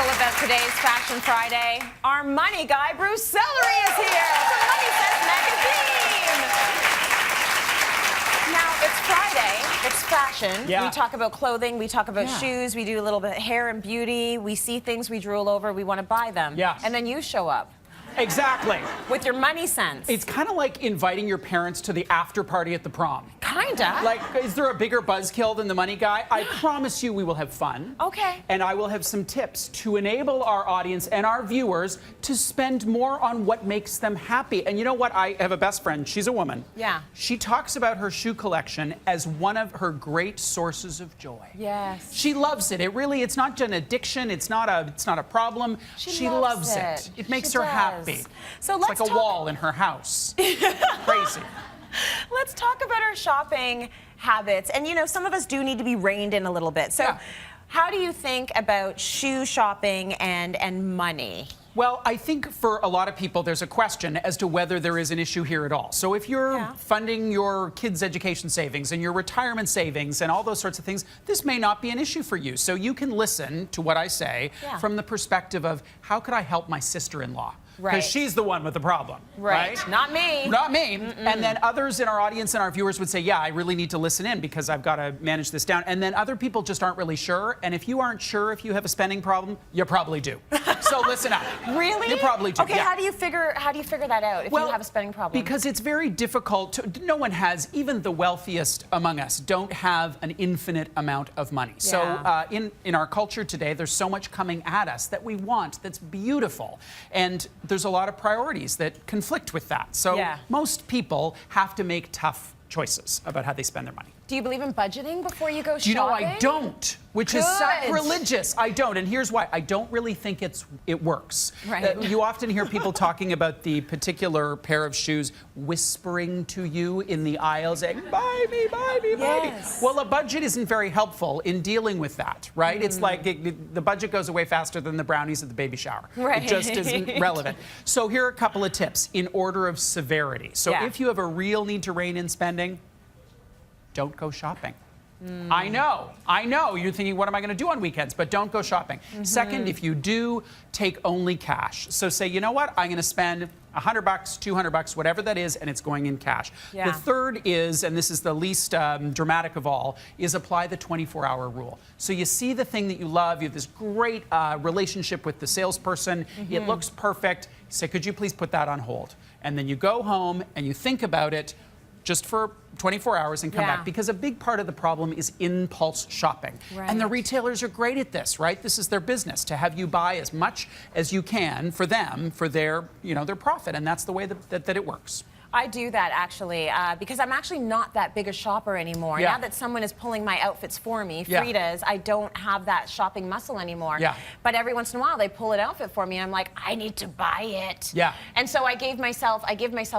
special about today's Fashion Friday. Our money guy, Bruce Sellery, is here from Money Sense Magazine. Now, it's Friday. It's fashion. Yeah. We talk about clothing. We talk about shoes. We do a little bit of hair and beauty. We see things, we drool over. We want to buy them. Yeah. And then you show up Exactly. with your money sense. It's kind of like inviting your parents to the after party at the prom. Kinda. Like, is there a bigger buzzkill than the money guy? I promise you we will have fun. Okay. And I will have some tips to enable our audience and our viewers to spend more on what makes them happy. And you know what? I have a best friend. She's a woman. Yeah. She talks about her shoe collection as one of her great sources of joy. Yes. She loves it. It's not an addiction. It's not a problem. She loves it. It makes her happy. So it's let's like a wall in her house. Crazy. Let's talk about our shopping habits. And, you know, some of us do need to be reined in a little bit. So how do you think about shoe shopping and money? Well, I think for a lot of people, there's a question as to whether there is an issue here at all. So if you're funding your kids' education savings and your retirement savings and all those sorts of things, this may not be an issue for you. So you can listen to what I say from the perspective of, how could I help my sister-in-law? Because she's the one with the problem, right? Not me. Not me. And then others in our audience and our viewers would say, yeah, I really need to listen in because I've got to manage this down. And then other people just aren't really sure. And if you aren't sure if you have a spending problem, you probably do. So listen up. Really? You probably do. Okay, how do you figure that out if you have a spending problem? Because it's very difficult to, no one has, even the wealthiest among us don't have an infinite amount of money. So in our culture today, there's so much coming at us that we want that's beautiful. And there's a lot of priorities that conflict with that. So most people have to make tough choices about how they spend their money. Do you believe in budgeting before you go shopping? You know, I don't, which is sacrilegious. I don't, and here's why. I don't really think it works. Right. You often hear people talking about the particular pair of shoes whispering to you in the aisle saying, buy me, buy me, buy me. Well, a budget isn't very helpful in dealing with that, right? It's like the budget goes away faster than the brownies at the baby shower. Right. It just isn't relevant. So here are a couple of tips in order of severity. So if you have a real need to rein in spending, don't go shopping. I know. You're thinking, what am I going to do on weekends? But don't go shopping. Second, if you do, take only cash. So say, you know what? I'm going to spend $100, $200, whatever that is, and it's going in cash. The third is, and this is the least dramatic of all, is apply the 24-hour rule. So you see the thing that you love, you have this great relationship with the salesperson, it looks perfect. You say, could you please put that on hold? And then you go home and you think about it just for 24 hours and come back, because a big part of the problem is impulse shopping. And the retailers are great at this, right? This is their business, to have you buy as much as you can for them, for their, their profit, and that's the way that it works. I do that actually, because I'm actually not that big a shopper anymore. Now that someone is pulling my outfits for me, Frida's, I don't have that shopping muscle anymore. But every once in a while, they pull an outfit for me, and I'm like, I need to buy it. And so I give myself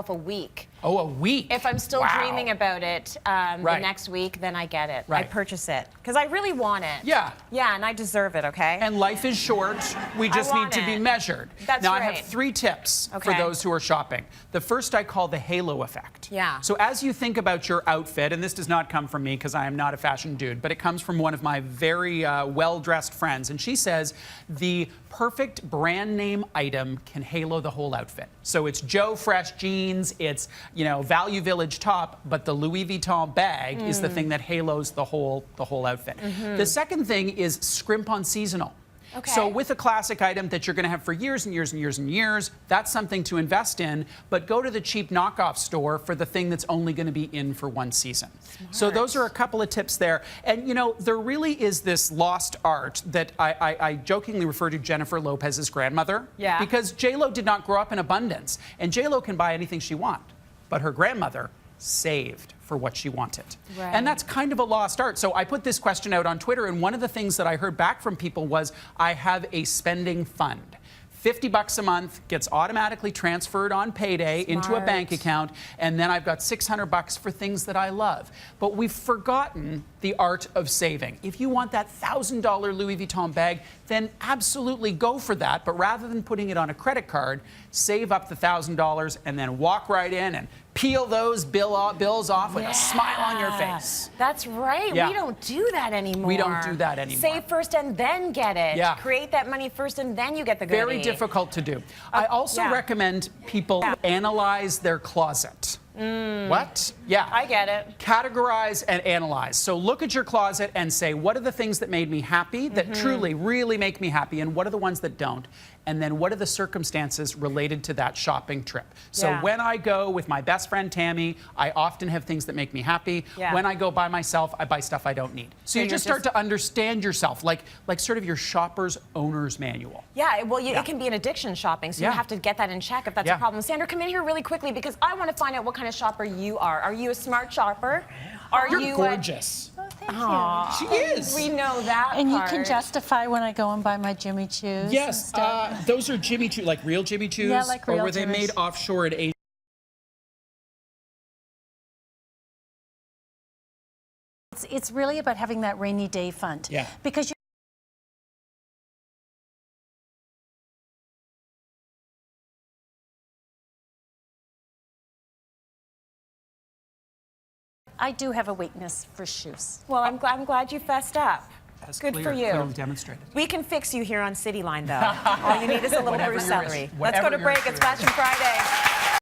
a week. Oh, a week? If I'm still dreaming about it the next week, then I get it. I purchase it. Because I really want it. Yeah, and I deserve it, okay? And life is short. We just need to be measured. That's now, I have 3 tips for those who are shopping. The first I call the halo effect. So as you think about your outfit, and this does not come from me because I am not a fashion dude, but it comes from one of my very well-dressed friends. And she says the perfect brand name item can halo the whole outfit. So it's Joe Fresh jeans, it's Value Village top, but the Louis Vuitton bag is the thing that halos the whole outfit. The second thing is scrimp on seasonal. So with a classic item that you're going to have for years and years and years and years, that's something to invest in, but go to the cheap knockoff store for the thing that's only going to be in for one season. So those are a couple of tips there. And there really is this lost art that I jokingly refer to Jennifer Lopez's grandmother. Because J-Lo did not grow up in abundance, and J-Lo can buy anything she wants. But her grandmother saved for what she wanted. And that's kind of a lost art. So I put this question out on Twitter, and one of the things that I heard back from people was, I have a spending fund. $50 a month gets automatically transferred on payday into a bank account, and then I've got $600 for things that I love. But we've forgotten the art of saving. If you want that $1,000 Louis Vuitton bag, then absolutely go for that. But rather than putting it on a credit card, save up the $1,000 and then walk right in and peel those bills off with a smile on your face. That's right. We don't do that anymore. We don't do that anymore. Save first and then get it. Create that money first and then you get the goodie. Very difficult to do. I also recommend people analyze their closet. What? Yeah. I get it. Categorize and analyze. So look at your closet and say, what are the things that made me happy, that truly, really make me happy, and what are the ones that don't? And then what are the circumstances related to that shopping trip? So when I go with my best friend Tammy, I often have things that make me happy. When I go by myself, I buy stuff I don't need. So you just start to understand yourself, like sort of your shopper's owner's manual. Yeah, well, it can be an addiction shopping, so you have to get that in check if that's a problem. Sandra, come in here really quickly because I want to find out what kind of shopper you are. Are you a smart shopper? You're gorgeous. Thank you. She is. We know that And part. you can justify when I go and buy my Jimmy Choos. Yes, those are Jimmy Choo, like real Jimmy Choos? Yeah, like real Or were they Jimmys. made offshore at Asia? It's really about having that rainy day fund. Yeah. Because I do have a weakness for shoes. Well, I'm glad you fessed up. That's good for you. Clearly demonstrated. We can fix you here on City Line, though. All you need is a little Bruce Sellery. Let's go to break. It's Fashion Friday.